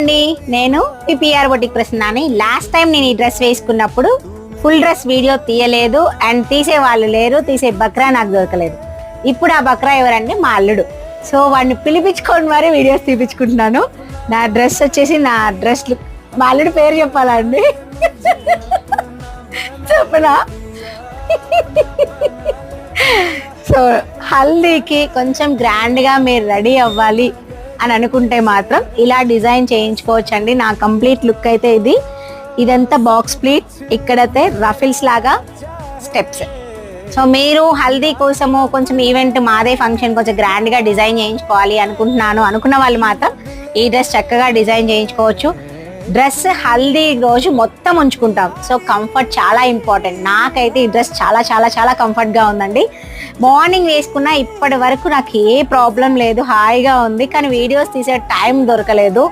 అండి నేను PPR boutique ప్రసన్నాని. Last time నేను ఈ డ్రెస్ వేసుకున్నప్పుడు ఫుల్ డ్రెస్ వీడియో తీయలేదు అండ్ తీసే వాళ్ళు లేరు, తీసే బక్రా నాకు దొరకలేదు. ఇప్పుడు ఆ బక్రా ఎవరండి? మా అల్లుడు. సో వాడిని పిలిపించుకొని మరి వీడియోస్ తీపించుకుంటున్నాను. నా డ్రెస్ వచ్చేసి నా డ్రెస్ మా అల్లుడు పేరు చెప్పాలా అండి? చెప్పనా? సో హల్దీకి కొంచెం గ్రాండ్గా మీరు రెడీ అవ్వాలి అని అనుకుంటే మాత్రం ఇలా డిజైన్ చేయించుకోవచ్చండి. నా కంప్లీట్ లుక్ అయితే ఇదంతా బాక్స్ ప్లీట్, ఇక్కడైతే రఫిల్స్ లాగా స్టెప్స్. సో మీరు హల్దీ కోసము కొంచెం ఈవెంట్ మాదే ఫంక్షన్ కొంచెం గ్రాండ్గా డిజైన్ చేయించుకోవాలి అనుకున్న వాళ్ళు మాత్రం ఈ డ్రెస్ చక్కగా డిజైన్ చేయించుకోవచ్చు. డ్రెస్ హల్దీ రోజు మొత్తం ఉంచుకుంటాం. సో కంఫర్ట్ చాలా ఇంపార్టెంట్. నాకైతే ఈ డ్రెస్ చాలా చాలా చాలా కంఫర్ట్గా ఉందండి. మార్నింగ్ వేసుకున్న ఇప్పటి వరకు నాకు ఏ ప్రాబ్లం లేదు, హాయిగా ఉంది. కానీ వీడియోస్ తీసే టైం దొరకలేదు.